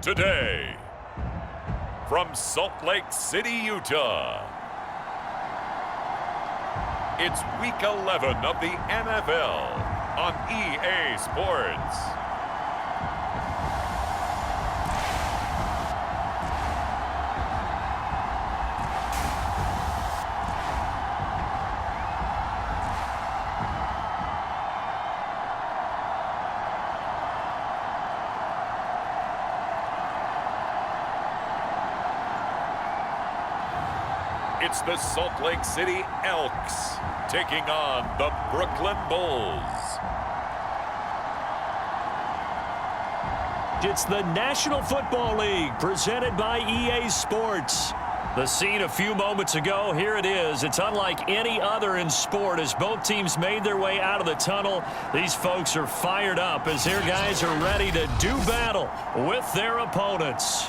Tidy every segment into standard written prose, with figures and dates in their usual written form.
today, from Salt Lake City, Utah, it's Week 11 of the NFL on EA Sports. It's the Salt Lake City Elks taking on the Brooklyn Bulls. It's the National Football League presented by EA Sports. The scene a few moments ago, here it is. It's unlike any other in sport as both teams made their way out of the tunnel. These folks are fired up as their guys are ready to do battle with their opponents.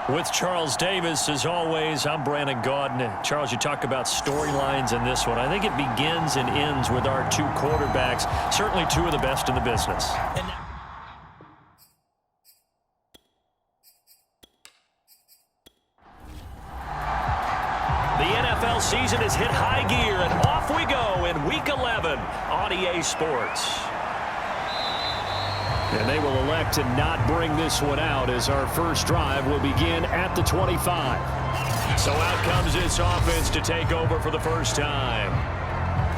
With Charles Davis, as always, I'm Brandon Gaudin. Charles, you talk about storylines in this one. I think it begins and ends with our two quarterbacks, certainly two of the best in the business. The NFL season has hit high gear, and off we go in Week 11 on EA Sports. And they will elect to not bring this one out as our first drive will begin at the 25. So out comes this offense to take over for the first time.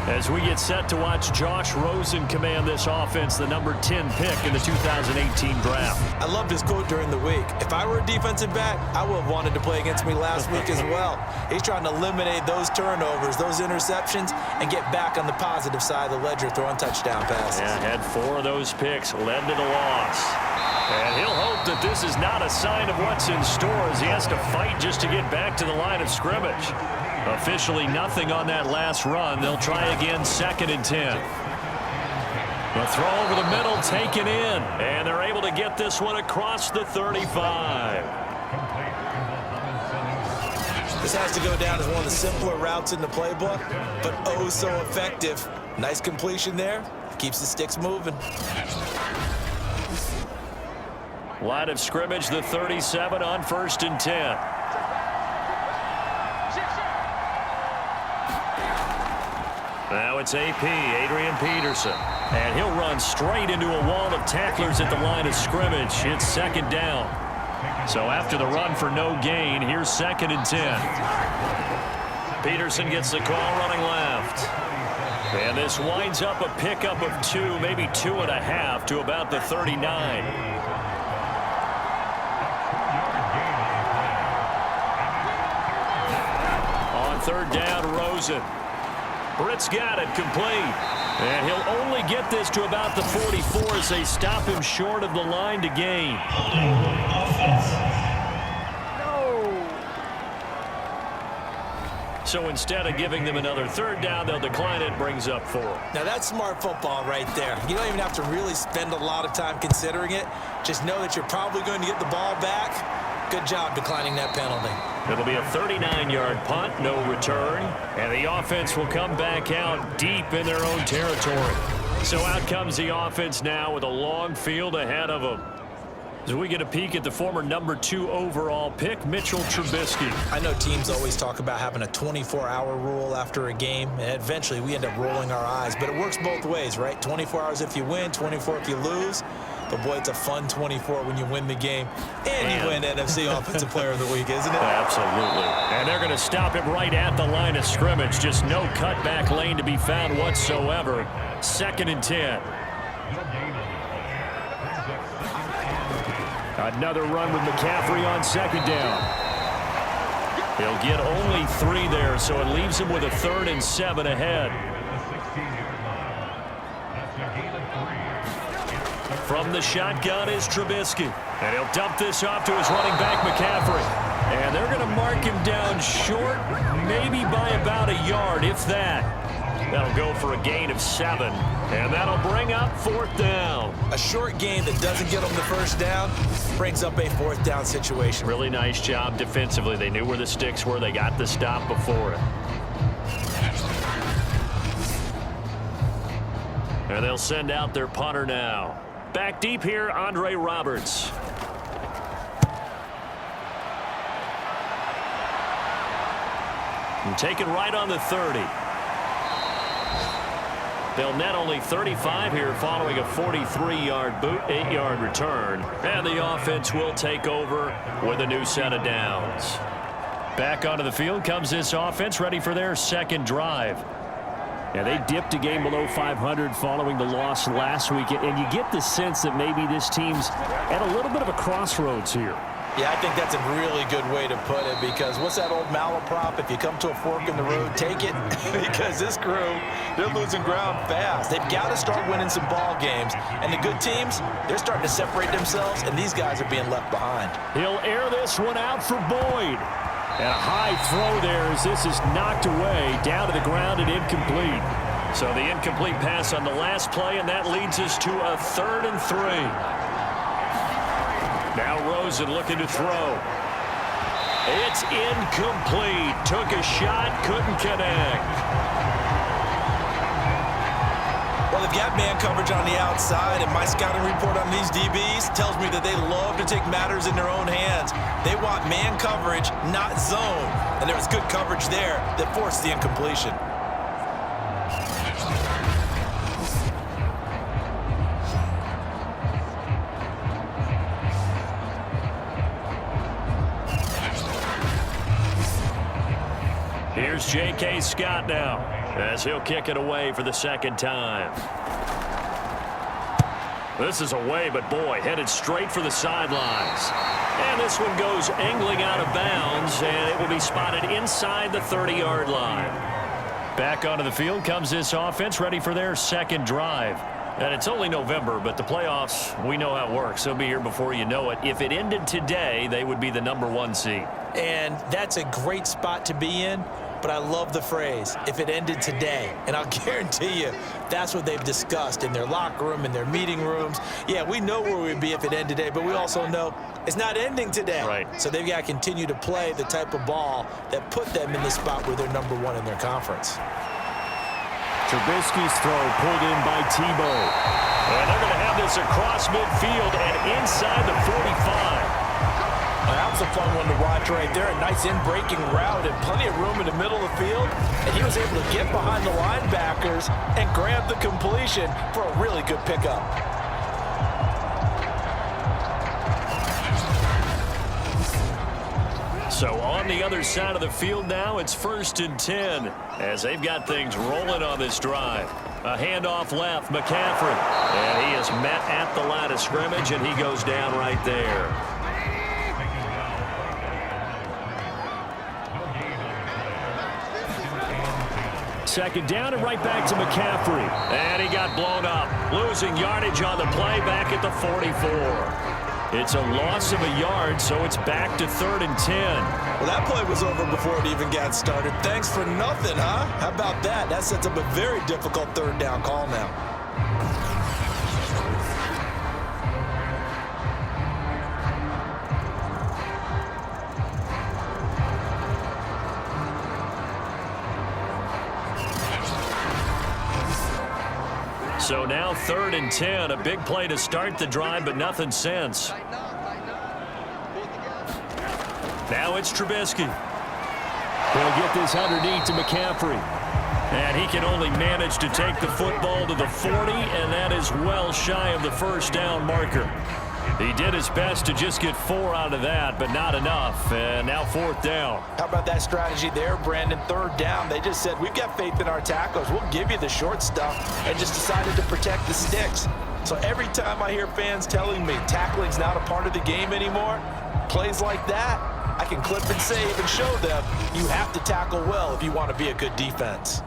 As we get set to watch Josh Rosen command this offense, the number 10 pick in the 2018 draft. I loved his quote during the week. If I were a defensive back, I would have wanted to play against me last week as well. He's trying to eliminate those turnovers, those interceptions, and get back on the positive side of the ledger throwing touchdown passes. Yeah, had 4 of those picks, led to the loss. And he'll hope that this is not a sign of what's in store as he has to fight just to get back to the line of scrimmage. Officially nothing on that last run. They'll try again, 2nd and 10. The throw over the middle, taken in. And they're able to get this one across the 35. This has to go down as one of the simpler routes in the playbook, but oh so effective. Nice completion there. Keeps the sticks moving. Line of scrimmage, the 37 on 1st and 10. Now it's AP, Adrian Peterson. And he'll run straight into a wall of tacklers at the line of scrimmage. It's 2nd down. So after the run for no gain, here's 2nd and 10. Peterson gets the call running left. And this winds up a pickup of 2, maybe 2.5 to about the 39. On 3rd down, Rosen. Britt's got it complete. And he'll only get this to about the 44 as they stop him short of the line to gain. So instead of giving them another 3rd down, they'll decline it, brings up 4. Now that's smart football right there. You don't even have to really spend a lot of time considering it. Just know that you're probably going to get the ball back. Good job declining that penalty. It'll be a 39-yard punt, no return. And the offense will come back out deep in their own territory. So out comes the offense now with a long field ahead of them. As we get a peek at the former number 2 overall pick, Mitchell Trubisky. I know teams always talk about having a 24-hour rule after a game, and eventually we end up rolling our eyes. But it works both ways, right? 24 hours if you win, 24 if you lose. But, boy, it's a fun 24 when you win the game. And you win NFC Offensive Player of the Week, isn't it? Absolutely. And they're going to stop him right at the line of scrimmage. Just no cutback lane to be found whatsoever. 2nd and 10. Another run with McCaffrey on 2nd down. He'll get only 3 there, so it leaves him with a 3rd and 7 ahead. From the shotgun is Trubisky. And he'll dump this off to his running back, McCaffrey. And they're going to mark him down short, maybe by about a yard, if that. That'll go for a gain of 7. And that'll bring up 4th down. A short gain that doesn't get them the first down brings up a 4th down situation. Really nice job defensively. They knew where the sticks were. They got the stop before it. And they'll send out their punter now. Back deep here, Andre Roberts. And taken right on the 30. They'll net only 35 here following a 43-yard boot, 8-yard return. And the offense will take over with a new set of downs. Back onto the field comes this offense, ready for their second drive. Yeah, they dipped a game below 500 following the loss last week. And you get the sense that maybe this team's at a little bit of a crossroads here. Yeah, I think that's a really good way to put it, because what's that old malaprop? If you come to a fork in the road, take it. Because this crew, they're losing ground fast. They've got to start winning some ball games. And the good teams, they're starting to separate themselves, and these guys are being left behind. He'll air this one out for Boyd. And a high throw there as this is knocked away down to the ground and incomplete. So the incomplete pass on the last play, and that leads us to a 3rd and 3. Now Rosen looking to throw. It's incomplete. Took a shot, couldn't connect. Well, they've got man coverage on the outside, and my scouting report on these DBs tells me that they love to take matters in their own hands. They want man coverage, not zone. And there was good coverage there that forced the incompletion. Here's J.K. Scott now as he'll kick it away for the second time. This is away, but boy, headed straight for the sidelines. And this one goes angling out of bounds, and it will be spotted inside the 30-yard line. Back onto the field comes this offense, ready for their second drive. And it's only November, but the playoffs, we know how it works. They'll be here before you know it. If it ended today, they would be the #1 seed. And that's a great spot to be in, but I love the phrase, if it ended today. And I'll guarantee you, that's what they've discussed in their locker room, in their meeting rooms. Yeah, we know where we'd be if it ended today, but we also know it's not ending today. Right. So they've got to continue to play the type of ball that put them in the spot where they're #1 in their conference. Trubisky's throw pulled in by Tebow. And they're going to have this across midfield and inside the 45. That was a fun one to watch right there. A nice in-breaking route and plenty of room in the middle of the field. And he was able to get behind the linebackers and grab the completion for a really good pickup. So on the other side of the field now, it's 1st and 10 as they've got things rolling on this drive. A handoff left, McCaffrey. And he is met at the line of scrimmage, and he goes down right there. Second down and right back to McCaffrey. And he got blown up, losing yardage on the play back at the 44. It's a loss of a yard, so it's back to 3rd and 10. Well, that play was over before it even got started. Thanks for nothing, huh? How about that? That sets up a very difficult 3rd down call now. So now 3rd and 10, a big play to start the drive, but nothing since. Now it's Trubisky. He'll get this underneath to McCaffrey. And he can only manage to take the football to the 40, and that is well shy of the first down marker. He did his best to just get 4 out of that, but not enough. And now 4th down. How about that strategy there, Brandon? 3rd down. They just said, we've got faith in our tackles. We'll give you the short stuff, and just decided to protect the sticks. So every time I hear fans telling me tackling's not a part of the game anymore, plays like that, I can clip and save and show them you have to tackle well if you want to be a good defense.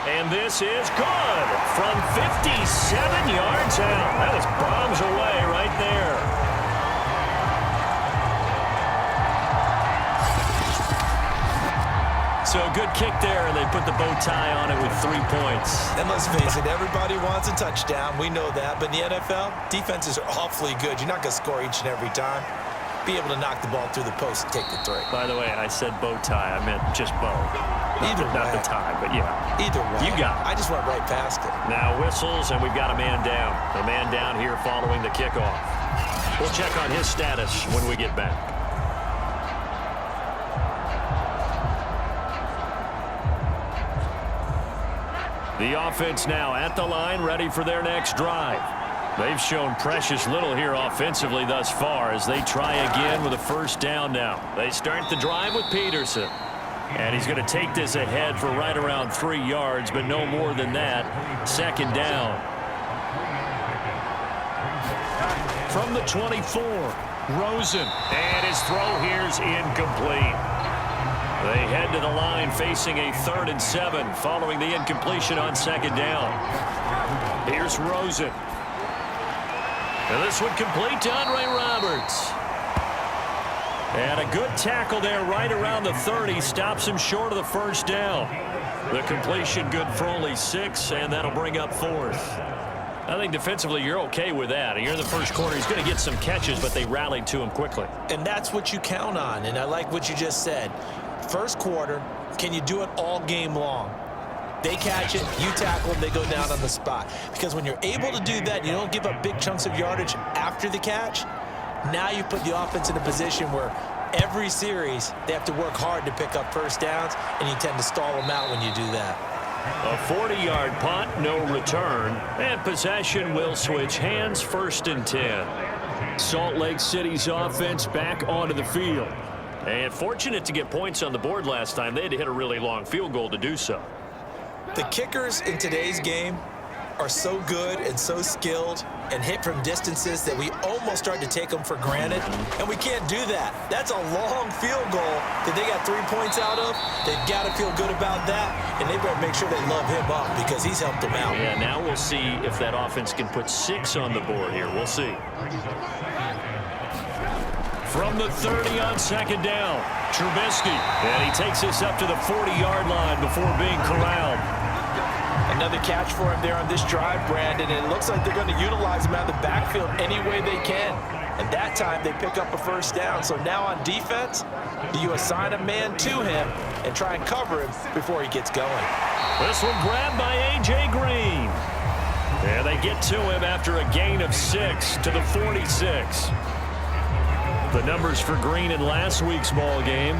And this is good from 57 yards out. That was bombs away right there. So good kick there, and they put the bow tie on it with 3 points. And let's face it, everybody wants a touchdown. We know that. But in the NFL, defenses are awfully good. You're not going to score each and every time. Be able to knock the ball through the post and take the 3. By the way, I said bow tie. I meant just bow. Not the tie, but yeah. Either way. You got it. I just went right past it. Now whistles, and we've got a man down. A man down here following the kickoff. We'll check on his status when we get back. The offense now at the line, ready for their next drive. They've shown precious little here offensively thus far as they try again with a first down now. They start the drive with Peterson. And he's going to take this ahead for right around 3 yards, but no more than that. Second down. From the 24, Rosen. And his throw here's incomplete. They head to the line facing a 3rd and 7 following the incompletion on second down. Here's Rosen. And this one complete to Andre Roberts. And a good tackle there right around the 30. Stops him short of the first down. The completion good for only 6, and that'll bring up 4th. I think defensively you're okay with that. You're in the first quarter. He's going to get some catches, but they rallied to him quickly. And that's what you count on, and I like what you just said. First quarter, can you do it all game long? They catch it, you tackle them, they go down on the spot. Because when you're able to do that, you don't give up big chunks of yardage after the catch. Now you put the offense in a position where every series they have to work hard to pick up first downs, and you tend to stall them out when you do that. A 40-yard punt, no return, and possession will switch hands, 1st and 10. Salt Lake City's offense back onto the field. And fortunate to get points on the board last time. They had to hit a really long field goal to do so. The kickers in today's game are so good and so skilled and hit from distances that we almost start to take them for granted, and we can't do that. That's a long field goal that they got 3 points out of. They've got to feel good about that, and they better make sure they love him up because he's helped them out. Yeah, now we'll see if that offense can put 6 on the board here. We'll see. From the 30 on second down, Trubisky. And he takes this up to the 40-yard line before being corralled. Another catch for him there on this drive, Brandon, and it looks like they're going to utilize him out of the backfield any way they can. And that time they pick up a first down. So now on defense, you assign a man to him and try and cover him before he gets going. This one grabbed by A.J. Green. And they get to him after a gain of 6 to the 46. The numbers for Green in last week's ball game,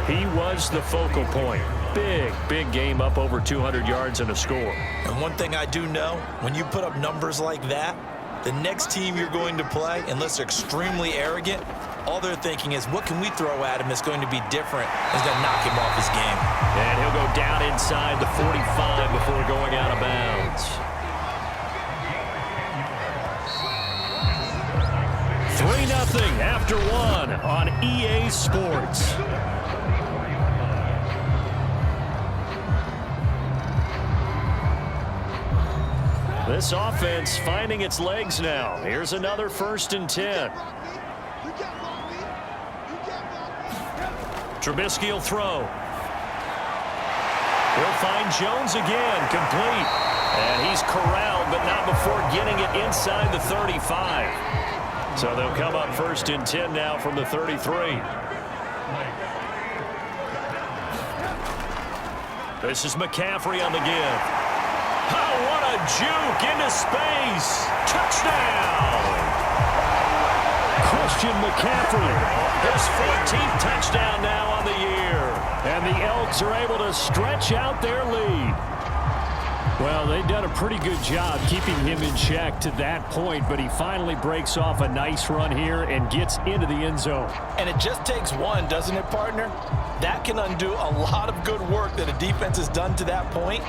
he was the focal point. Big game, up over 200 yards and a score. And one thing I do know, when you put up numbers like that, the next team you're going to play, unless they're extremely arrogant, all they're thinking is, what can we throw at him that's going to be different? It's going to knock him off his game. And he'll go down inside the 45 before going out of bounds. 3-0 after 1 on EA Sports. This offense finding its legs now. Here's another 1st and 10. Trubisky will throw. He'll find Jones again, complete. And he's corralled, but not before getting it inside the 35. So they'll come up 1st and 10 now from the 33. This is McCaffrey on the give. Oh, what a juke into space. Touchdown. Christian McCaffrey, his 14th touchdown now on the year. And the Elks are able to stretch out their lead. Well, they've done a pretty good job keeping him in check to that point, but he finally breaks off a nice run here and gets into the end zone. And it just takes one, doesn't it, partner? That can undo a lot of good work that a defense has done to that point.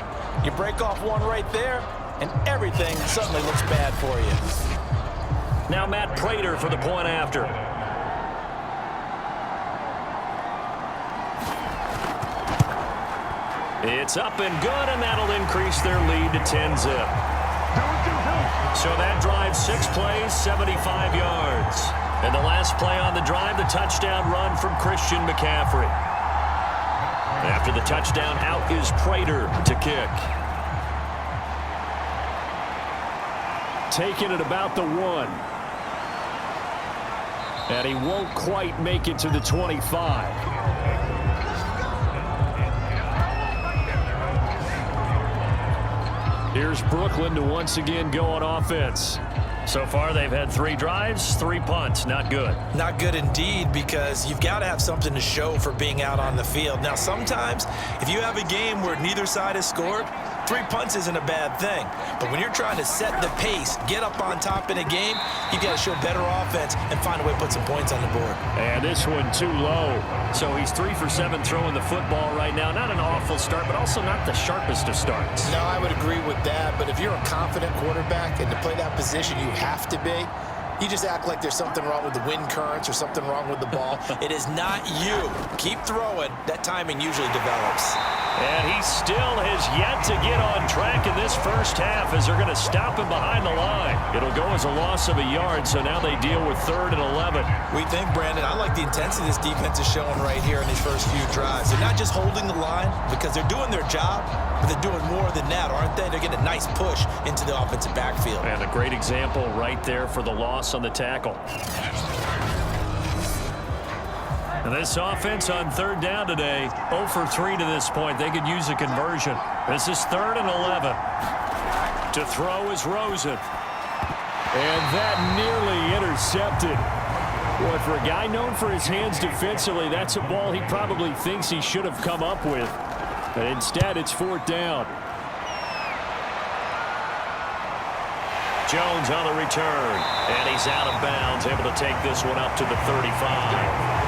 You break off one right there, and everything suddenly looks bad for you. Now Matt Prater for the point after. It's up and good, and that'll increase their lead to 10-zip. So that drive, 6 plays, 75 yards. And the last play on the drive, the touchdown run from Christian McCaffrey. After the touchdown, out is Prater to kick. Taking it about the 1. And he won't quite make it to the 25. Here's Brooklyn to once again go on offense. So far, they've had 3 drives, 3 punts. Not good. Not good indeed, because you've got to have something to show for being out on the field. Now, sometimes, if you have a game where neither side has scored, 3 punts isn't a bad thing. But when you're trying to set the pace, get up on top in a game, you've got to show better offense and find a way to put some points on the board. And this one too low. So he's 3 for 7 throwing the football right now. Not an awful start, but also not the sharpest of starts. No, I would agree with that. But if you're a confident quarterback and to play that position, you have to be. You just act like there's something wrong with the wind currents or something wrong with the ball. It is not you. Keep throwing. That timing usually develops. And he still has yet to get on track in this first half as they're going to stop him behind the line. It'll go as a loss of a yard, so now they deal with 3rd and 11. We think, Brandon, I like the intensity this defense is showing right here in these first few drives. They're not just holding the line because they're doing their job, but they're doing more than that, aren't they? They're getting a nice push into the offensive backfield. And a great example right there for the loss on the tackle. And this offense on 3rd down today, 0 for 3 to this point. They could use a conversion. This is 3rd and 11. To throw is Rosen. And that nearly intercepted. Boy, for a guy known for his hands defensively, that's a ball he probably thinks he should have come up with. But instead, it's 4th down. Jones on the return. And he's out of bounds, able to take this one up to the 35.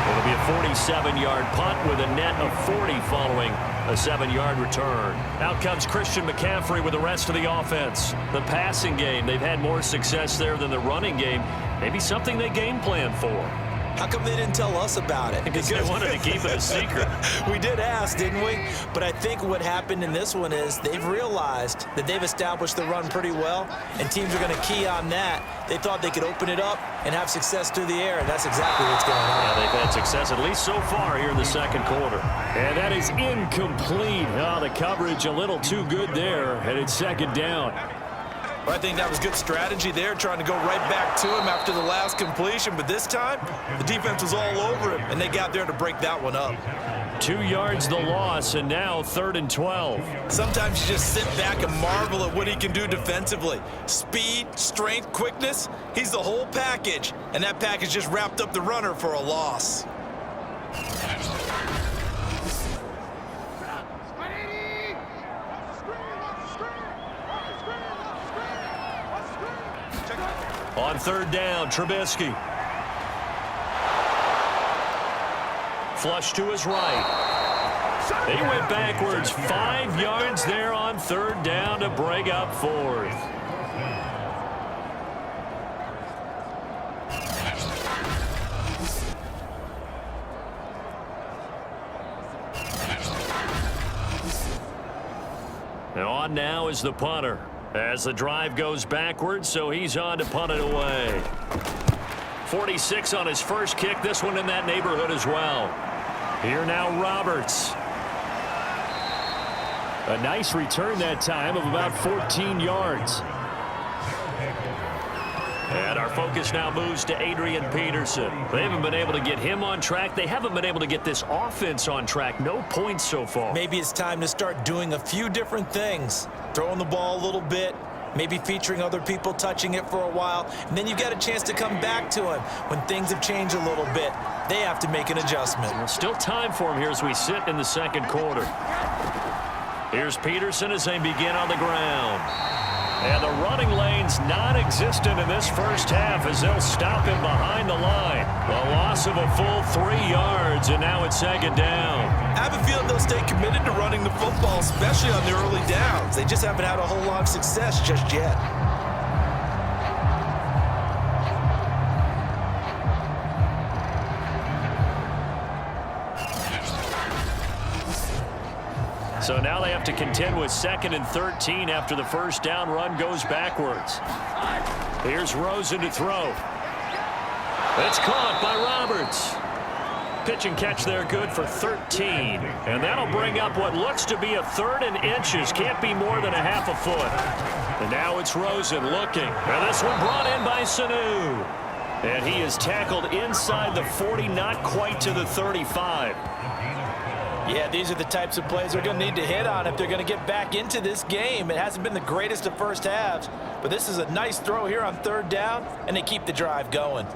It'll be a 47-yard punt with a net of 40 following a 7-yard return. Out comes Christian McCaffrey with the rest of the offense. The passing game, they've had more success there than the running game. Maybe something they game plan for. How come they didn't tell us about it? Because they wanted to keep it a secret. We did ask, didn't we? But I think what happened in this one is they've realized that they've established the run pretty well, and teams are going to key on that. They thought they could open it up and have success through the air, and that's exactly what's going on. Yeah, they've had success at least so far here in the second quarter. And that is incomplete. Oh, the coverage a little too good there, and it's 2nd down. I think that was good strategy there, trying to go right back to him after the last completion. But this time, the defense was all over him, and they got there to break that one up. 2 yards the loss, and now 3rd and 12. Sometimes you just sit back and marvel at what he can do defensively. Speed, strength, quickness, he's the whole package. And that package just wrapped up the runner for a loss. On 3rd down, Trubisky. Flush to his right. They went backwards 5 yards there on 3rd down to break up 4th. And on now is the punter. As the drive goes backwards, so he's on to punt it away. 46 on his first kick. This one in that neighborhood as well. Here now, Roberts. A nice return that time of about 14 yards. And our focus now moves to Adrian Peterson. They haven't been able to get him on track. They haven't been able to get this offense on track. No points so far. Maybe it's time to start doing a few different things. Throwing the ball a little bit, maybe featuring other people touching it for a while, and then you've got a chance to come back to him when things have changed a little bit. They have to make an adjustment. Well, still time for him here as we sit in the second quarter. Here's Peterson as they begin on the ground. And the running lane's non-existent in this first half as they'll stop him behind the line. A loss of a full 3 yards, and now it's 2nd down. I have a feeling they'll stay committed to running the football, especially on the early downs. They just haven't had a whole lot of success just yet. So now they have to contend with 2nd and 13 after the first down run goes backwards. Here's Rosen to throw. It's caught by Roberts. Pitch and catch there good for 13. And that'll bring up what looks to be a 3rd and inches. Can't be more than a half a foot. And now it's Rosen looking. And this one brought in by Sanu. And he is tackled inside the 40, not quite to the 35. Yeah, these are the types of plays they're going to need to hit on if they're going to get back into this game. It hasn't been the greatest of first halves, but this is a nice throw here on 3rd down, and they keep the drive going.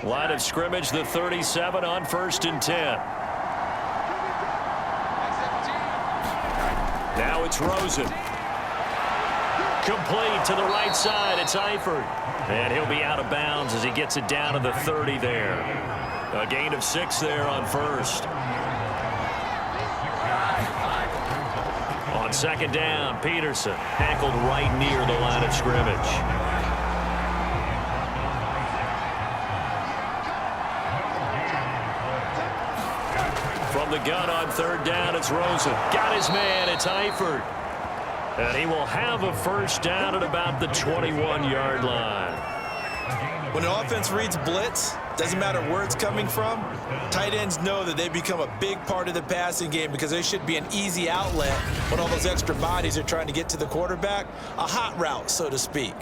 Line of scrimmage, the 37 on 1st and 10. Now it's Rosen. Complete to the right side. It's Eifert. And he'll be out of bounds as he gets it down to the 30 there. A gain of 6 there on 1st. On 2nd down, Peterson tackled right near the line of scrimmage. From the gun on 3rd down, it's Rosen. Got his man, it's Eifert. And he will have a 1st down at about the 21-yard line. When an offense reads blitz, doesn't matter where it's coming from, tight ends know that they become a big part of the passing game because they should be an easy outlet when all those extra bodies are trying to get to the quarterback. A hot route, so to speak.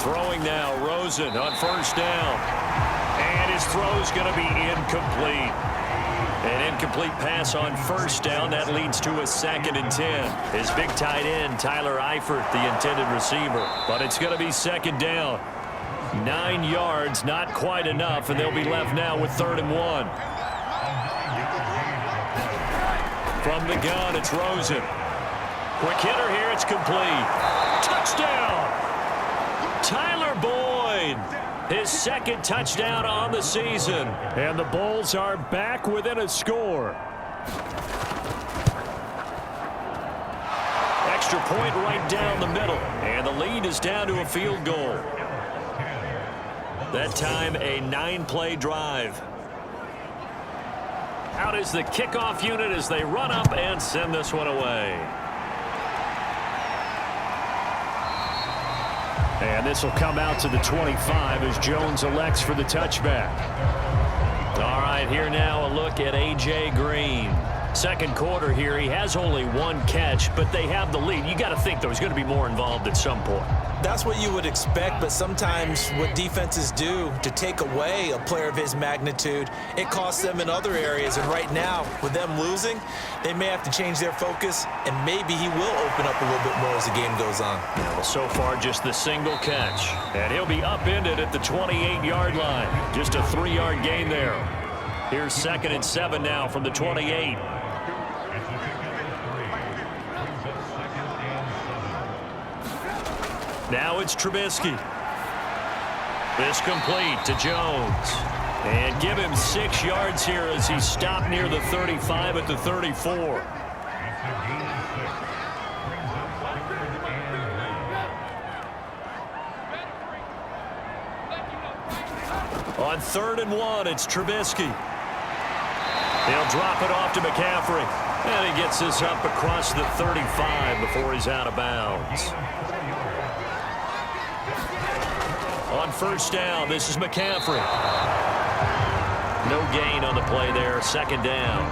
Throwing now, Rosen on 1st down. And his throw's going to be incomplete. An incomplete pass on 1st down. That leads to a 2nd and 10. His big tight end, Tyler Eifert, the intended receiver. But it's going to be 2nd down. 9 yards, not quite enough, and they'll be left now with 3rd and 1. From the gun, it's Rosen. Quick hitter here, it's complete. Touchdown! Tyler Boyd, his 2nd touchdown on the season. And the Bulls are back within a score. Extra point right down the middle. And the lead is down to a field goal. That time a 9-play drive. Out is the kickoff unit as they run up and send this one away. And this will come out to the 25 as Jones elects for the touchback. All right, here now a look at A.J. Green. 2nd quarter here, he has only 1 catch, but they have the lead. You got to think there's going to be more involved at some point. That's what you would expect, but sometimes what defenses do to take away a player of his magnitude, it costs them in other areas. And right now, with them losing, they may have to change their focus, and maybe he will open up a little bit more as the game goes on. Yeah, well, so far, just the single catch. And he'll be upended at the 28-yard line. Just a 3-yard gain there. Here's 2nd and 7 now from the 28. Now it's Trubisky. This complete to Jones. And give him 6 yards here as he stopped near the 35 at the 34. On 3rd and 1, it's Trubisky. He'll drop it off to McCaffrey. And he gets this up across the 35 before he's out of bounds. On 1st down, this is McCaffrey. No gain on the play there, 2nd down.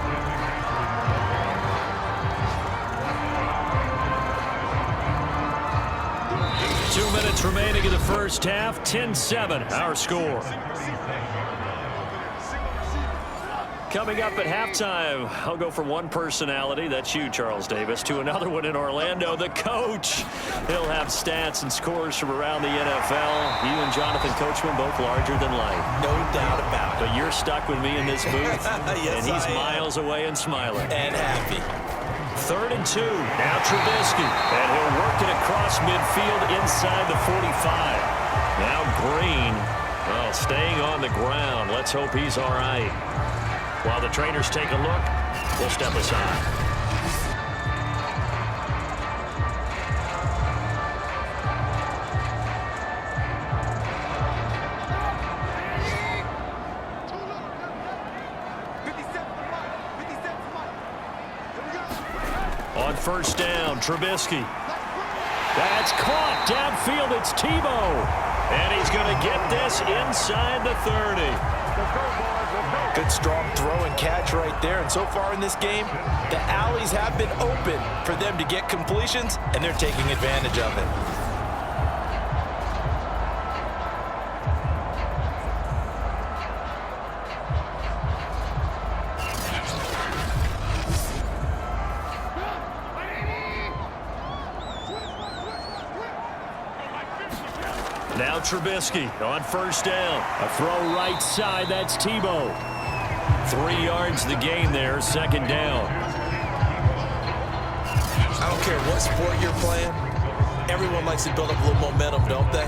Two minutes remaining in the first half, 10-7, our score. Coming up at halftime, I'll go from one personality, that's you, Charles Davis, to another one in Orlando, the coach. He'll have stats and scores from around the NFL. You and Jonathan Coachman both larger than life. No doubt about it. But you're stuck with me in this booth, yes, and he's miles away and smiling. And happy. 3rd and 2, now Trubisky, and he'll work it across midfield inside the 45. Now Green, well, staying on the ground. Let's hope he's all right. While the trainers take a look, we'll step aside. On first down, Trubisky. That's caught downfield. It's Tebow. And he's going to get this inside the 30. Good strong throw and catch right there. And so far in this game, the alleys have been open for them to get completions, and they're taking advantage of it. Now Trubisky on first down. A throw right side. That's Tebow. 3 yards the gain there, second down. I don't care what sport you're playing. Everyone likes to build up a little momentum, don't they?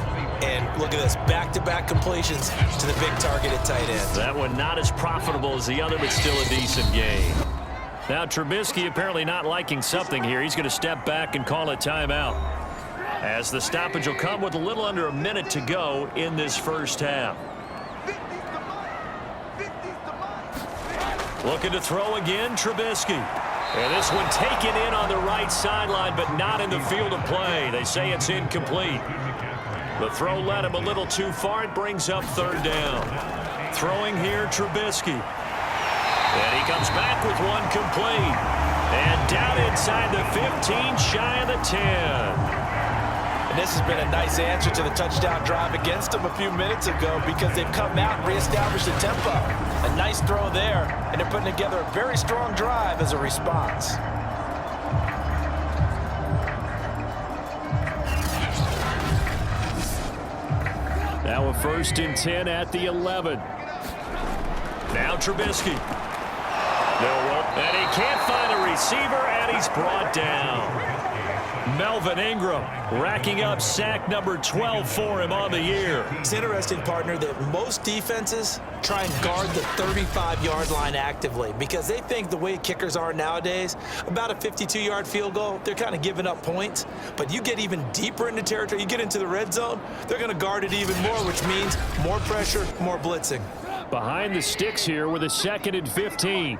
And look at this, back-to-back completions to the big targeted tight end. That one not as profitable as the other, but still a decent gain. Now Trubisky apparently not liking something here. He's going to step back and call a timeout, as the stoppage will come with a little under a minute to go in this first half. Looking to throw again, Trubisky. And this one taken in on the right sideline, but not in the field of play. They say it's incomplete. The throw led him a little too far. It brings up third down. Throwing here, Trubisky. And he comes back with one complete. And down inside the 15, shy of the 10. And this has been a nice answer to the touchdown drive against them a few minutes ago, because they've come out and reestablished the tempo. A nice throw there, and they're putting together a very strong drive as a response. Now a 1st and 10 at the 11. Now Trubisky. No rope, and he can't find a receiver, and he's brought down. Melvin Ingram racking up sack number 12 for him on the year. It's interesting, partner, that most defenses try and guard the 35-yard line actively, because they think the way kickers are nowadays, about a 52-yard field goal, they're kind of giving up points. But you get even deeper into territory, you get into the red zone, they're going to guard it even more, which means more pressure, more blitzing. Behind the sticks here with a 2nd and 15.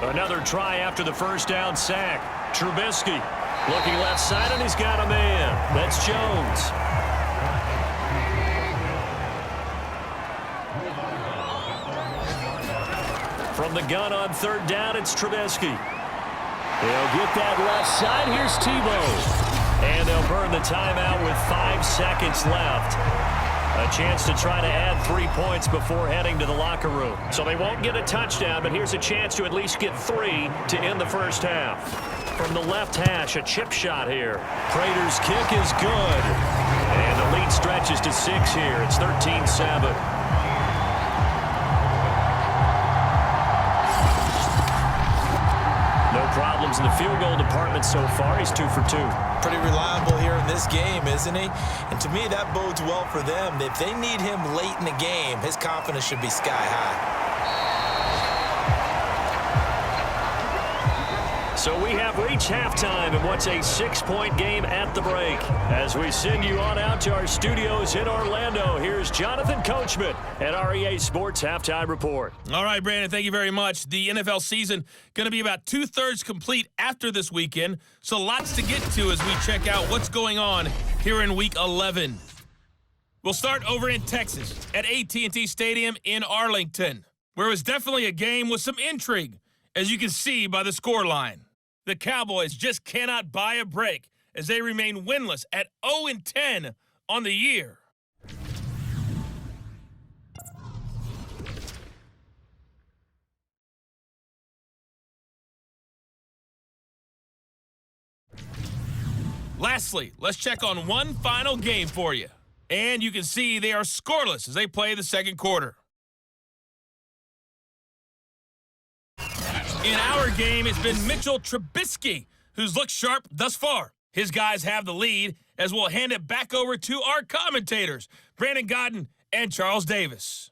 Another try after the first down sack. Trubisky looking left side, and he's got a man. That's Jones. From the gun on third down, it's Trubisky. They'll get that left side. Here's Tebow. And they'll burn the timeout with 5 seconds left. A chance to try to add 3 points before heading to the locker room. So they won't get a touchdown, but here's a chance to at least get 3 to end the first half. From the left hash, a chip shot here. Prater's kick is good. And the lead stretches to 6 here. It's 13-7. No problems in the field goal department so far. He's 2 for 2. Pretty reliable here in this game, isn't he? And to me, that bodes well for them. If they need him late in the game, his confidence should be sky high. So we have reached halftime in what's a 6-point game at the break. As we send you on out to our studios in Orlando, here's Jonathan Coachman at REA Sports Halftime Report. All right, Brandon, thank you very much. The NFL season going to be about 2/3 complete after this weekend, so lots to get to as we check out what's going on here in Week 11. We'll start over in Texas at AT&T Stadium in Arlington, where it was definitely a game with some intrigue, as you can see by the scoreline. The Cowboys just cannot buy a break as they remain winless at 0-10 on the year. Lastly, let's check on one final game for you. And you can see they are scoreless as they play the second quarter. In our game, it's been Mitchell Trubisky, who's looked sharp thus far. His guys have the lead, as we'll hand it back over to our commentators, Brandon Godden and Charles Davis.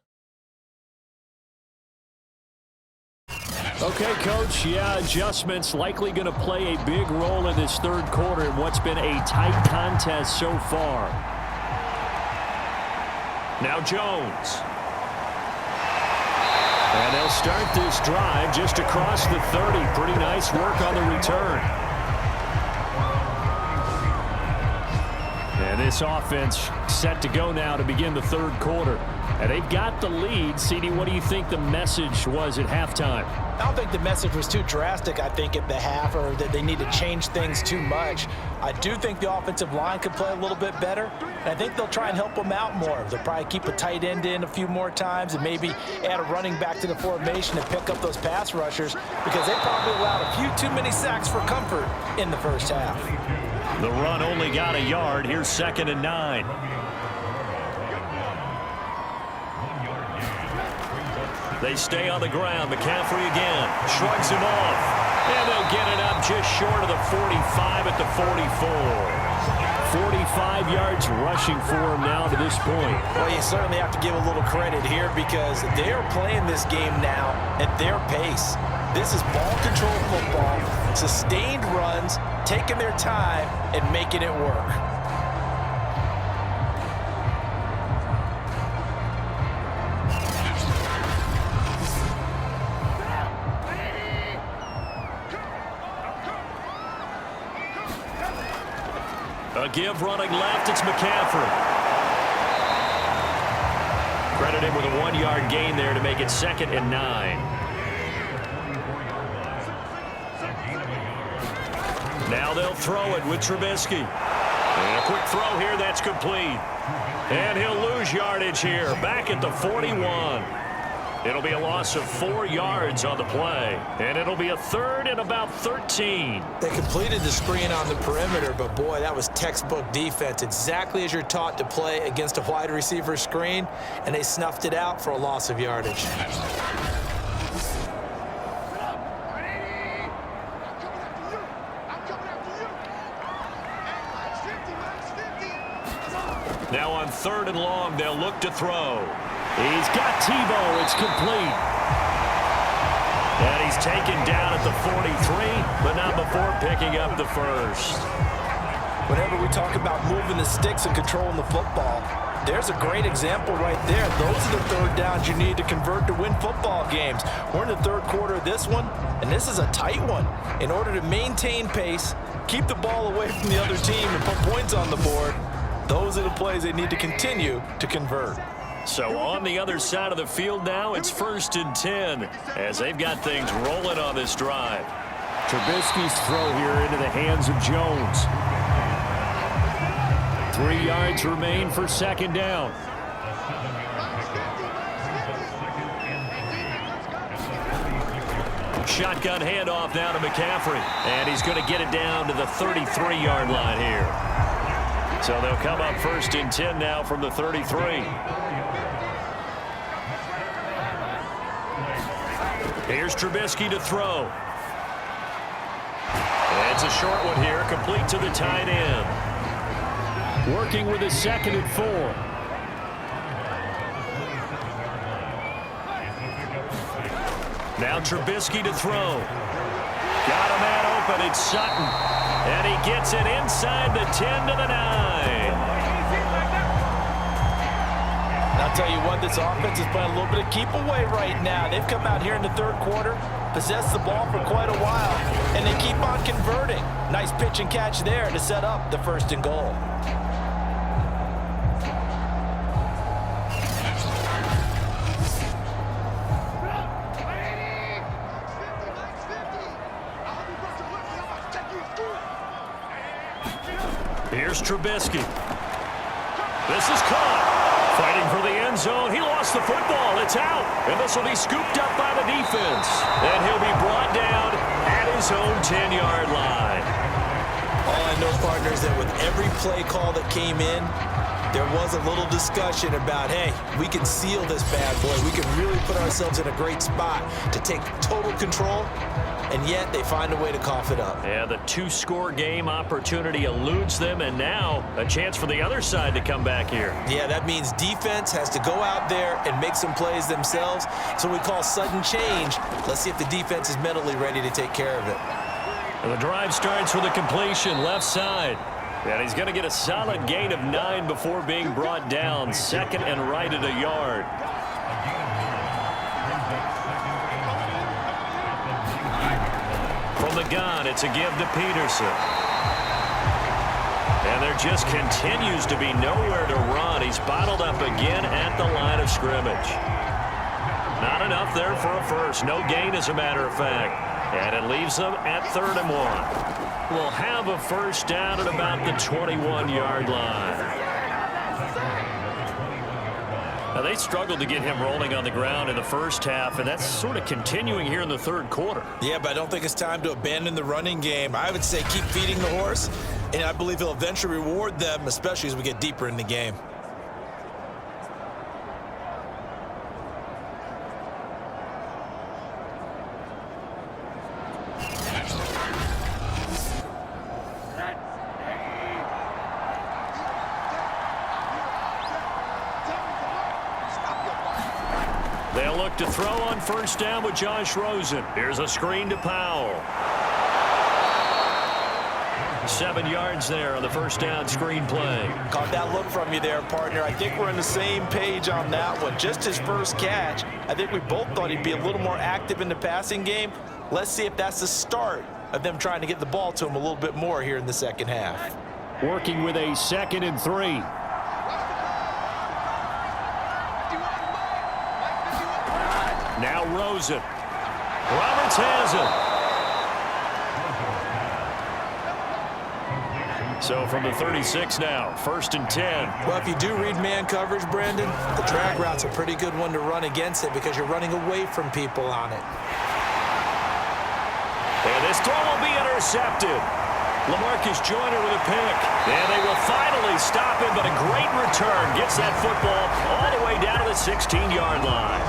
Okay, Coach, yeah, adjustments likely going to play a big role in this third quarter in what's been a tight contest so far. Now Jones. And they'll start this drive just across the 30. Pretty nice work on the return. And this offense set to go now to begin the third quarter. And they've got the lead. CD, what do you think the message was at halftime? I don't think the message was too drastic, I think, at the half, or that they need to change things too much. I do think the offensive line could play a little bit better, and I think they'll try and help them out more. They'll probably keep a tight end in a few more times and maybe add a running back to the formation and pick up those pass rushers, because they probably allowed a few too many sacks for comfort in the first half. The run only got a yard. Here's 2nd and 9. They stay on the ground. McCaffrey again. Shrugs him off. And they'll get it up just short of the 45 at the 44. 45 yards rushing for him now to this point. Well, you certainly have to give a little credit here, because they're playing this game now at their pace. This is ball control football, sustained runs, taking their time and making it work. A give running left. It's McCaffrey. Credit him with a 1-yard gain there to make it 2nd and 9. Now they'll throw it with Trubisky. And a quick throw here. That's complete. And he'll lose yardage here. Back at the 41. It'll be a loss of 4 yards on the play. And it'll be a 3rd and about 13. They completed the screen on the perimeter, but boy, that was textbook defense. Exactly as you're taught to play against a wide receiver screen, and they snuffed it out for a loss of yardage. Now on 3rd and long, they'll look to throw. He's got Tebow. It's complete. And he's taken down at the 43, but not before picking up the first. Whenever we talk about moving the sticks and controlling the football, there's a great example right there. Those are the third downs you need to convert to win football games. We're in the third quarter of this one, and this is a tight one. In order to maintain pace, keep the ball away from the other team, and put points on the board, those are the plays they need to continue to convert. So on the other side of the field now, it's 1st and 10 as they've got things rolling on this drive. Trubisky's throw here into the hands of Jones. 3 yards remain for 2nd down. Shotgun handoff now to McCaffrey. And he's going to get it down to the 33-yard line here. So they'll come up 1st and 10 now from the 33. Here's Trubisky to throw. And it's a short one here, complete to the tight end. Working with a 2nd and 4. Now Trubisky to throw. Got a man open. It's Sutton. And he gets it inside the 10 to the 9. I'll tell you what, this offense is playing a little bit of keep away right now. They've come out here in the third quarter, possessed the ball for quite a while, and they keep on converting. Nice pitch and catch there to set up the 1st and goal. Here's Trubisky. This is caught. Fighting for the end zone. He lost the football. It's out. And this will be scooped up by the defense. And he'll be brought down at his own 10-yard line. All I know, partners, that with every play call that came in, there was a little discussion about, hey, we can seal this bad boy. We can really put ourselves in a great spot to take total control. And yet they find a way to cough it up. Yeah, the 2-score game opportunity eludes them, and now a chance for the other side to come back here. Yeah, that means defense has to go out there and make some plays themselves. So we call sudden change. Let's see if the defense is mentally ready to take care of it. And the drive starts with a completion left side. And he's going to get a solid gain of 9 before being brought down. 2nd and right at a yard. gun. It's a give to Peterson. And there just continues to be nowhere to run. He's bottled up again at the line of scrimmage. Not enough there for a first. No gain, as a matter of fact. And it leaves them at 3rd and 1. We'll have a first down at about the 21-yard line. Now, they struggled to get him rolling on the ground in the first half, and that's sort of continuing here in the 3rd quarter. Yeah, but I don't think it's time to abandon the running game. I would say keep feeding the horse, and I believe he'll eventually reward them, especially as we get deeper in the game. They'll look to throw on first down with Josh Rosen. Here's a screen to Powell. 7 yards there on the first down screen play. Caught that look from you there, partner. I think we're on the same page on that one. Just his first catch. I think we both thought he'd be a little more active in the passing game. Let's see if that's the start of them trying to get the ball to him a little bit more here in the second half. Working with a 2nd and 3. Now Rosen. Roberts has it. So from the 36 now, 1st and 10. Well, if you do read man coverage, Brandon, the drag route's a pretty good one to run against it because you're running away from people on it. And this throw will be intercepted. LaMarcus Joyner with a pick. And they will finally stop him, but a great return gets that football all the way down to the 16-yard line.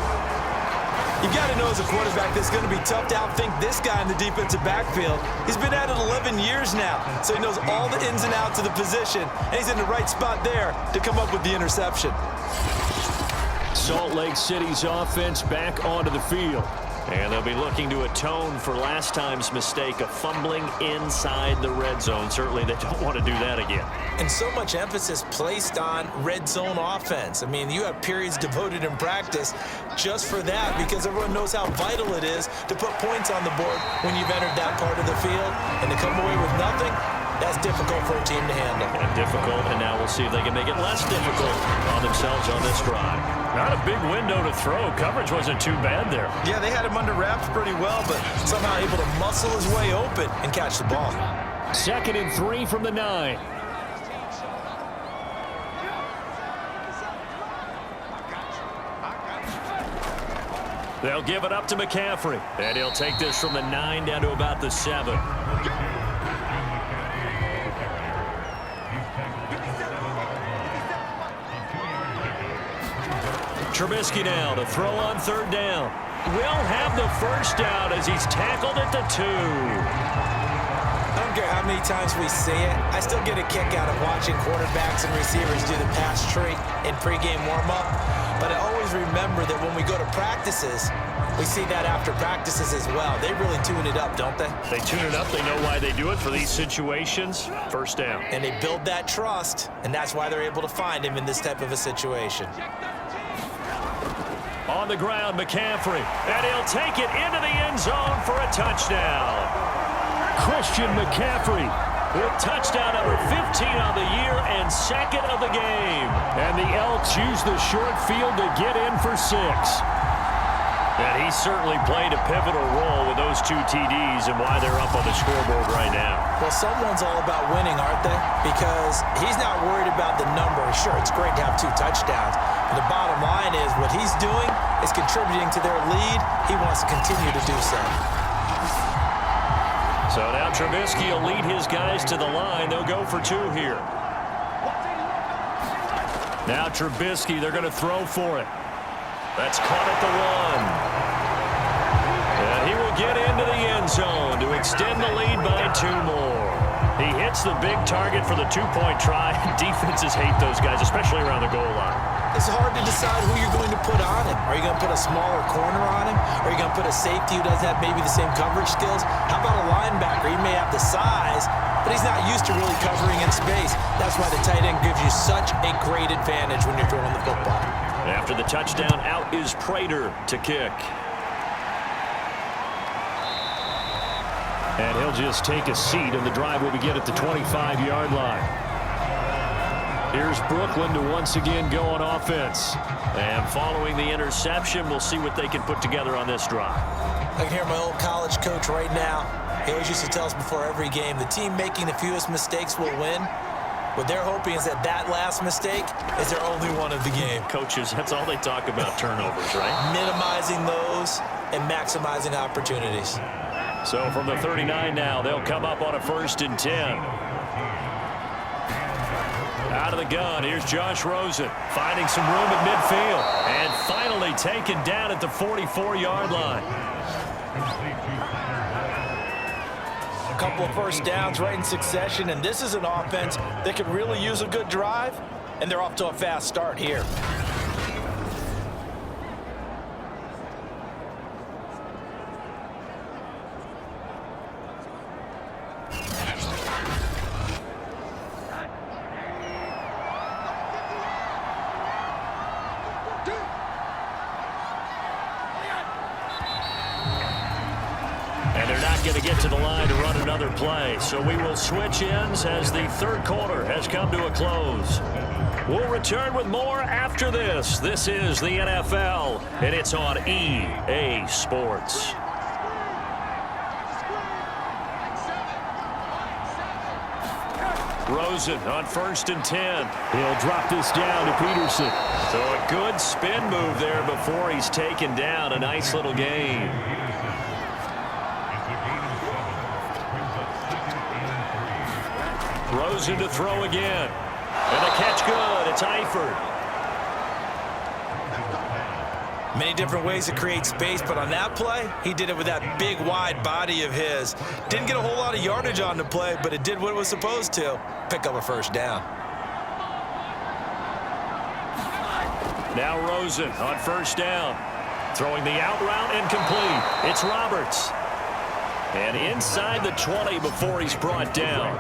You've got to know as a quarterback this is going to be tough to outthink this guy in the defensive backfield. He's been at it 11 years now, so he knows all the ins and outs of the position, and he's in the right spot there to come up with the interception. Salt Lake City's offense back onto the field. And they'll be looking to atone for last time's mistake of fumbling inside the red zone. Certainly they don't want to do that again. And so much emphasis placed on red zone offense. I mean, you have periods devoted in practice just for that because everyone knows how vital it is to put points on the board when you've entered that part of the field. And to come away with nothing, that's difficult for a team to handle. And difficult, and now we'll see if they can make it less difficult on themselves on this drive. Not a big window to throw. Coverage wasn't too bad there. Yeah, they had him under wraps pretty well, but somehow able to muscle his way open and catch the ball. 2nd and 3 from the 9. They'll give it up to McCaffrey. And he'll take this from the 9 down to about the 7. Trubisky now to throw on 3rd down. Will have the first down as he's tackled at the 2. I don't care how many times we see it. I still get a kick out of watching quarterbacks and receivers do the pass tree in pregame warm-up. But I always remember that when we go to practices, we see that after practices as well. They really tune it up, don't they? They tune it up. They know why they do it for these situations. First down. And they build that trust, and that's why they're able to find him in this type of a situation. On the ground, McCaffrey. And he'll take it into the end zone for a touchdown. Christian McCaffrey with touchdown number 15 on the year and 2nd of the game. And the Elks use the short field to get in for 6. And he certainly played a pivotal role with those 2 TDs and why they're up on the scoreboard right now. Well, someone's all about winning, aren't they? Because he's not worried about the number. Sure, it's great to have 2 touchdowns. But the bottom line is what he's doing is contributing to their lead. He wants to continue to do so. So now Trubisky will lead his guys to the line. They'll go for 2 here. Now Trubisky, they're going to throw for it. That's caught at the 1. And he will get into the end zone to extend the lead by 2 more. He hits the big target for the 2-point try. Defenses hate those guys, especially around the goal line. It's hard to decide who you're going to put on him. Are you going to put a smaller corner on him? Are you going to put a safety who doesn't have maybe the same coverage skills? How about a linebacker? He may have the size, but he's not used to really covering in space. That's why the tight end gives you such a great advantage when you're throwing the football. After the touchdown, out is Prater to kick. And he'll just take a seat, and the drive will begin at the 25-yard line. Here's Brooklyn to once again go on offense. And following the interception, we'll see what they can put together on this drive. I can hear my old college coach right now. He always used to tell us before every game, the team making the fewest mistakes will win. What they're hoping is that last mistake is their only one of the game. Coaches, that's all they talk about, turnovers, right? Minimizing those and maximizing opportunities. So from the 39 now, they'll come up on a 1st and 10. Out of the gun, here's Josh Rosen, finding some room at midfield, and finally taken down at the 44-yard line. A couple of first downs right in succession, and this is an offense that could really use a good drive, and they're off to a fast start here. And they're not going to get to the line to run another play. So we will switch ends as the third quarter has come to a close. We'll return with more after this. This is the NFL, and it's on EA Sports. Rosen on 1st and 10. He'll drop this down to Peterson. So a good spin move there before he's taken down. A nice little gain. Rosen to throw again. And the catch good. It's Eifert. Many different ways to create space, but on that play, he did it with that big, wide body of his. Didn't get a whole lot of yardage on the play, but it did what it was supposed to. Pick up a first down. Now Rosen on 1st down. Throwing the out route incomplete. It's Roberts. And inside the 20 before he's brought down.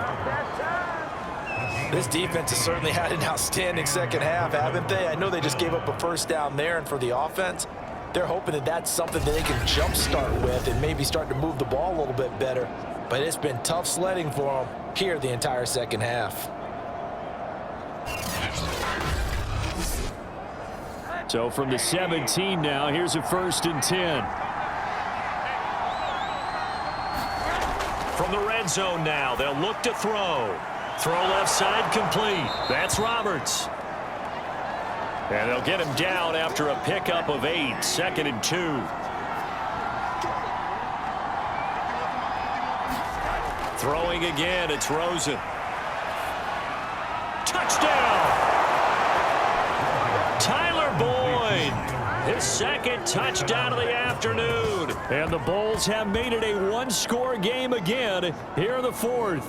This defense has certainly had an outstanding second half, haven't they? I know they just gave up a first down there, and for the offense, they're hoping that that's something that they can jumpstart with and maybe start to move the ball a little bit better. But it's been tough sledding for them here the entire second half. So from the 17 now, here's a 1st and 10. From the red zone now, they'll look to throw. Throw left side complete. That's Roberts. And they'll get him down after a pickup of 8. 2nd and 2. Throwing again, it's Rosen. Touchdown! Tyler Boyd. His 2nd touchdown of the afternoon. And the Bulls have made it a one-score game again here in the 4th.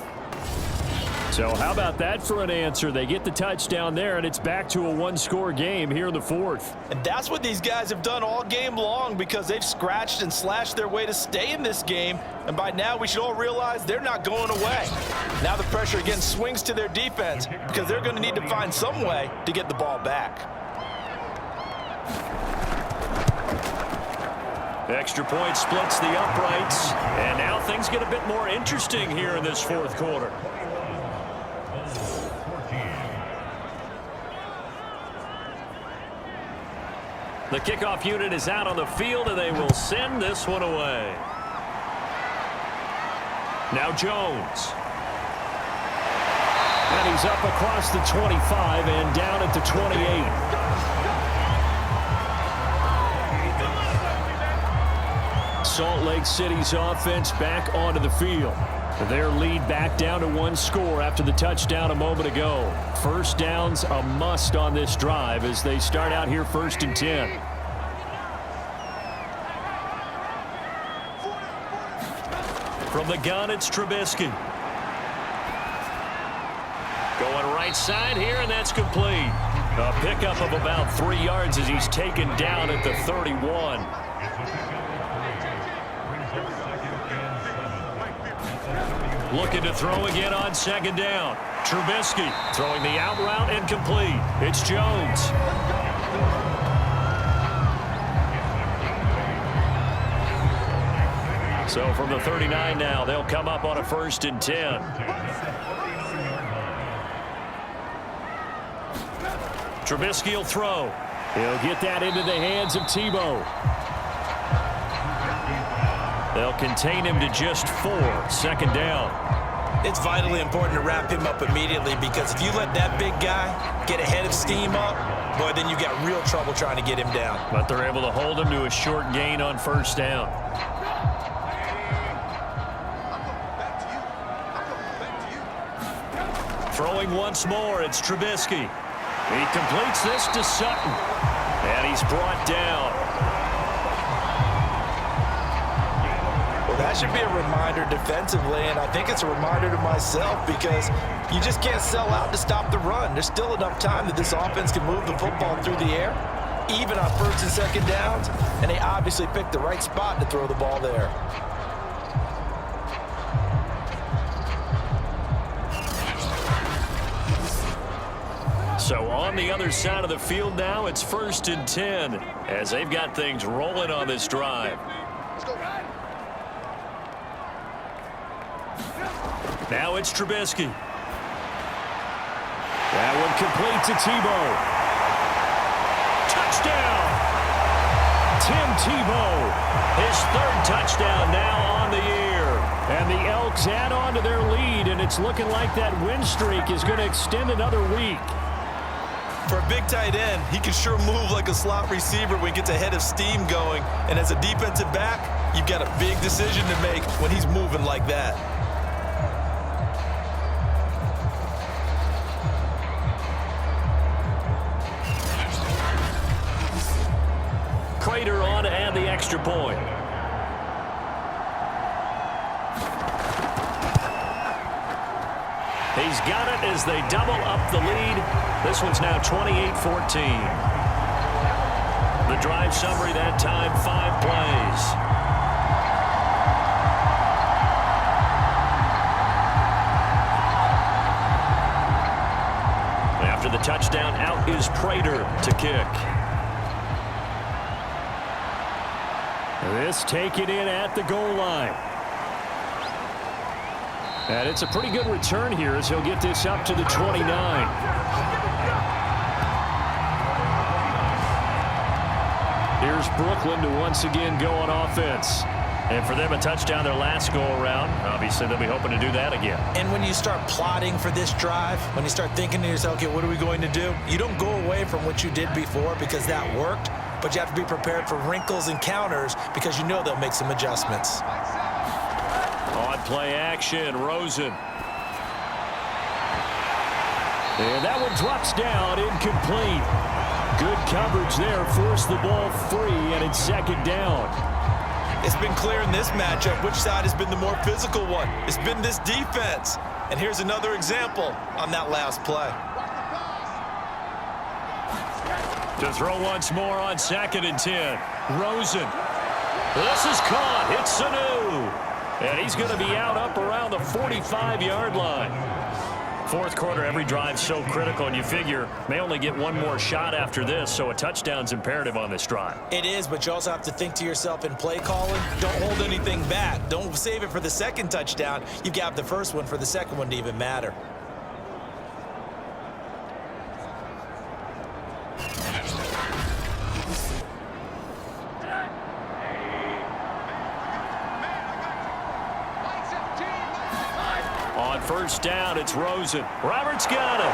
So how about that for an answer? They get the touchdown there, and it's back to a one-score game here in the 4th. And that's what these guys have done all game long, because they've scratched and slashed their way to stay in this game. And by now, we should all realize they're not going away. Now the pressure again swings to their defense, because they're going to need to find some way to get the ball back. Extra point splits the uprights. And now things get a bit more interesting here in this 4th quarter. The kickoff unit is out on the field, and they will send this one away. Now Jones. And he's up across the 25 and down at the 28. Salt Lake City's offense back onto the field. Their lead back down to 1 score after the touchdown a moment ago. First downs a must on this drive as they start out here 1st and 10. From the gun, it's Trubisky. Going right side here, and that's complete. A pickup of about 3 yards as he's taken down at the 31. Looking to throw again on 2nd down. Trubisky throwing the out route incomplete. It's Jones. So from the 39 now, they'll come up on a 1st and 10. Trubisky will throw. He'll get that into the hands of Tebow. They'll contain him to just 4. 2nd down. It's vitally important to wrap him up immediately, because if you let that big guy get ahead of steam up, boy, then you got real trouble trying to get him down. But they're able to hold him to a short gain on 1st down. Throwing once more, it's Trubisky. He completes this to Sutton. And he's brought down. Well, that should be a reminder defensively, and I think it's a reminder to myself, because you just can't sell out to stop the run. There's still enough time that this offense can move the football through the air, even on 1st and 2nd downs, and they obviously picked the right spot to throw the ball there. So on the other side of the field now, it's 1st and 10 as they've got things rolling on this drive. Now it's Trubisky. That one complete to Tebow. Touchdown! Tim Tebow. His 3rd touchdown now on the year. And the Elks add on to their lead, and it's looking like that win streak is going to extend another week. For a big tight end, he can sure move like a slot receiver when he gets a head of steam going. And as a defensive back, you've got a big decision to make when he's moving like that. Prater on to add the extra point. He's got it as they double up the lead. This one's now 28-14. The drive summary that time, 5 plays. After the touchdown, out is Prater to kick. This taken in at the goal line. And it's a pretty good return here as he'll get this up to the 29. Here's Brooklyn to once again go on offense. And for them, a touchdown their last go-around. Obviously, they'll be hoping to do that again. And when you start plotting for this drive, when you start thinking to yourself, okay, what are we going to do? You don't go away from what you did before because that worked, but you have to be prepared for wrinkles and counters because you know they'll make some adjustments. On play action, Rosen. And that one drops down, incomplete. Good coverage there, forced the ball free, and it's 2nd down. It's been clear in this matchup which side has been the more physical one. It's been this defense. And here's another example on that last play. To throw once more on 2nd and 10. Rosen. This is caught. It's Sanu. And he's going to be out up around the 45-yard line. 4th quarter, every drive so critical, and you figure may only get one more shot after this, so a touchdown's imperative on this drive. It is, but you also have to think to yourself in play calling, don't hold anything back. Don't save it for the 2nd touchdown. You've got the 1st one for the 2nd one to even matter. On 1st down, it's Rosen. Roberts got it.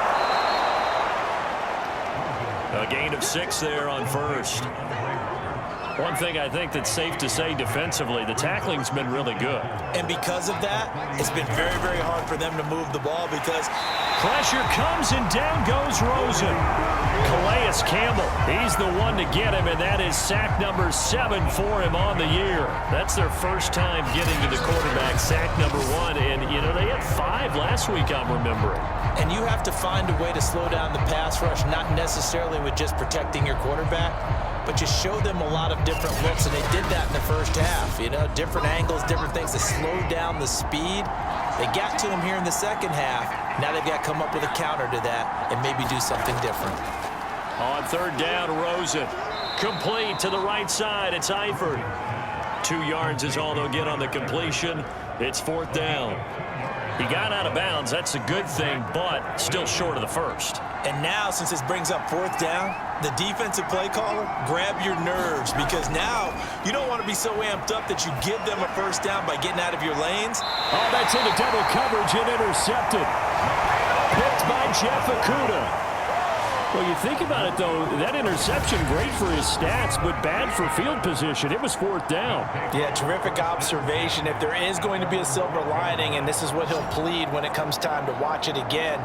A gain of 6 there on 1st. One thing I think that's safe to say defensively, the tackling's been really good. And because of that, it's been very, very hard for them to move the ball because pressure comes and down goes Rosen. Calais Campbell, he's the one to get him, and that is sack number 7 for him on the year. That's their first time getting to the quarterback, sack number 1. And, you know, they had 5 last week, I'm remembering. And you have to find a way to slow down the pass rush, not necessarily with just protecting your quarterback, but just show them a lot of different looks, and they did that in the first half. You know, different angles, different things to slow down the speed. They got to him here in the 2nd half. Now they've got to come up with a counter to that and maybe do something different. On 3rd down, Rosen. Complete to the right side. It's Eifert. 2 yards is all they'll get on the completion. It's 4th down. He got out of bounds. That's a good thing, but still short of the first. And now, since this brings up 4th down, the defensive play caller, grab your nerves, because now you don't want to be so amped up that you give them a 1st down by getting out of your lanes. Oh, that's into double coverage and intercepted. Picked by Jeff Okudah. Well, you think about it, though, that interception, great for his stats, but bad for field position. It was 4th down. Yeah, terrific observation. If there is going to be a silver lining, and this is what he'll plead when it comes time to watch it again,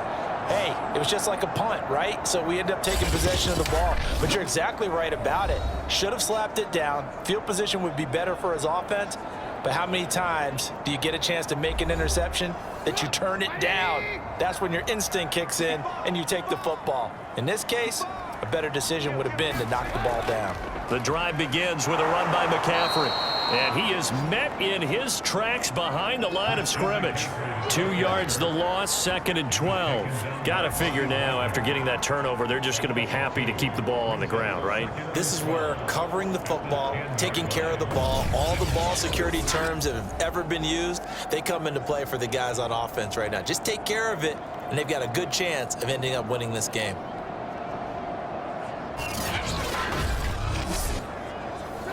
hey, it was just like a punt, right? So we end up taking possession of the ball. But you're exactly right about it. Should have slapped it down. Field position would be better for his offense. But how many times do you get a chance to make an interception that you turn it down? That's when your instinct kicks in and you take the football. In this case, a better decision would have been to knock the ball down. The drive begins with a run by McCaffrey. And he is met in his tracks behind the line of scrimmage. 2 yards the loss, 2nd and 12. Got to figure now, after getting that turnover, they're just going to be happy to keep the ball on the ground, right? This is where covering the football, taking care of the ball, all the ball security terms that have ever been used, they come into play for the guys on offense right now. Just take care of it, and they've got a good chance of ending up winning this game.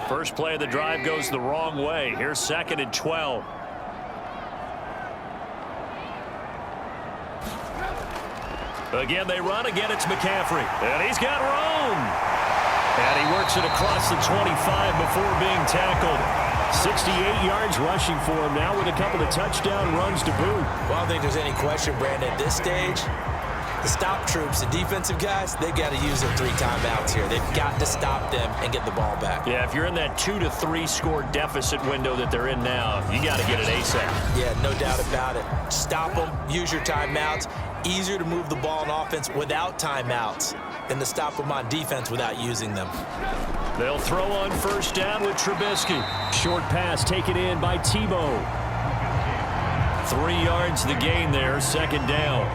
First play of the drive goes the wrong way. Here's 2nd and 12. Again, they run. Again, it's McCaffrey. And he's got room. And he works it across the 25 before being tackled. 68 yards rushing for him now with a couple of touchdown runs to boot. Well, I don't think there's any question, Brandon, at this stage, the stop troops, the defensive guys, they've got to use their 3 timeouts here. They've got to stop them and get the ball back. Yeah, if you're in that 2 to 3 score deficit window that they're in now, you got to get it ASAP. Yeah, no doubt about it. Stop them, use your timeouts. Easier to move the ball on offense without timeouts than to stop them on defense without using them. They'll throw on 1st down with Trubisky. Short pass taken in by Tebow. 3 yards the gain there, 2nd down.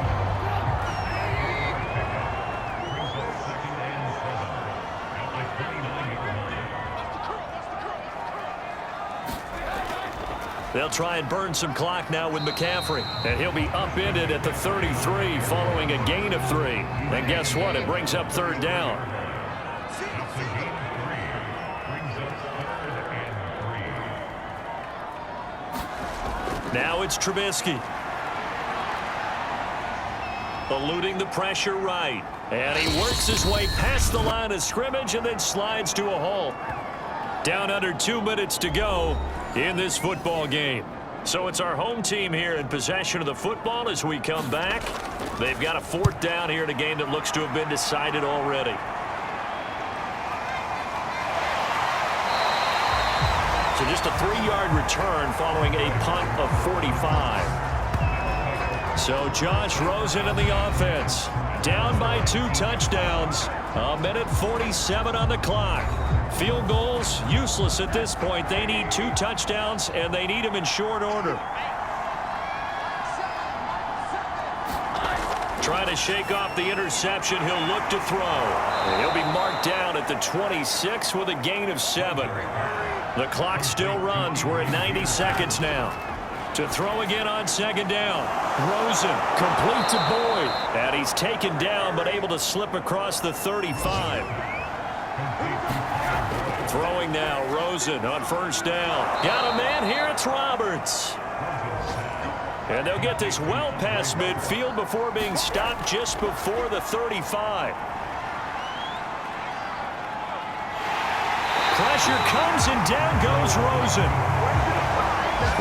They'll try and burn some clock now with McCaffrey. And he'll be upended at the 33 following a gain of 3. And guess what? It brings up 3rd down. Now it's Trubisky. Eluding the pressure right. And he works his way past the line of scrimmage and then slides to a halt. Down under 2 minutes to go in this football game. So it's our home team here in possession of the football as we come back. They've got a 4th down here in a game that looks to have been decided already. So just a 3-yard return following a punt of 45. So Josh Rosen in the offense. Down by 2 touchdowns. 1:47 on the clock. Field goals, useless at this point. They need 2 touchdowns, and they need them in short order. Trying to shake off the interception. He'll look to throw. And he'll be marked down at the 26 with a gain of 7. The clock still runs. We're at 90 seconds now. To throw again on 2nd down. Rosen, complete to Boyd. And he's taken down, but able to slip across the 35. Throwing now, Rosen on 1st down. Got a man here, it's Roberts. And they'll get this well past midfield before being stopped just before the 35. Pressure comes and down goes Rosen.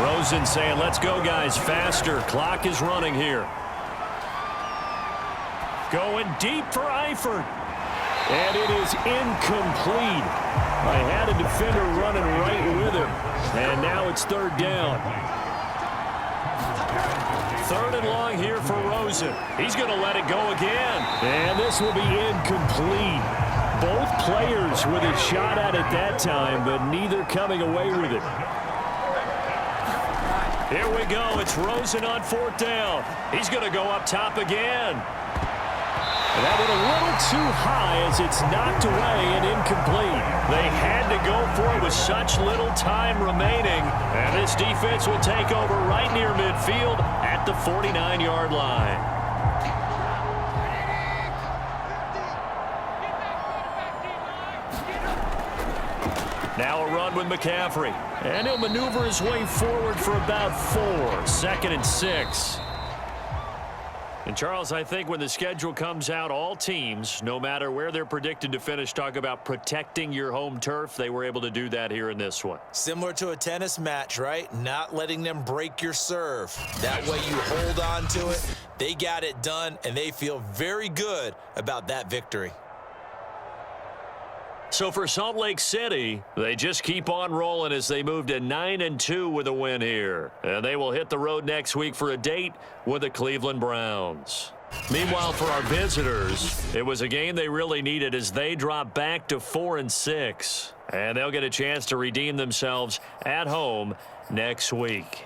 Rosen saying, let's go, guys, faster. Clock is running here. Going deep for Eifert. And it is incomplete. I had a defender running right with him. And now it's 3rd down. 3rd and long here for Rosen. He's going to let it go again. And this will be incomplete. Both players with a shot at it that time, but neither coming away with it. Here we go. It's Rosen on 4th down. He's going to go up top again. And that went a little too high as it's knocked away and incomplete. They had to go for it with such little time remaining. And this defense will take over right near midfield at the 49-yard line. Now a run with McCaffrey. And he'll maneuver his way forward for about 4. 2nd and 6. And, Charles, I think when the schedule comes out, all teams, no matter where they're predicted to finish, talk about protecting your home turf. They were able to do that here in this one. Similar to a tennis match, right? Not letting them break your serve. That way you hold on to it. They got it done, and they feel very good about that victory. So for Salt Lake City, they just keep on rolling as they move to 9-2 with a win here. And they will hit the road next week for a date with the Cleveland Browns. Meanwhile, for our visitors, it was a game they really needed as they drop back to 4-6. And they'll get a chance to redeem themselves at home next week.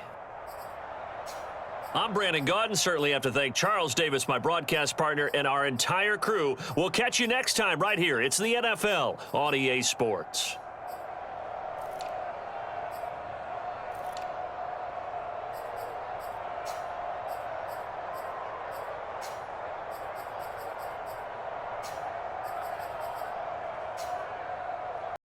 I'm Brandon Gaudin. Certainly have to thank Charles Davis, my broadcast partner, and our entire crew. We'll catch you next time right here. It's the NFL on EA Sports.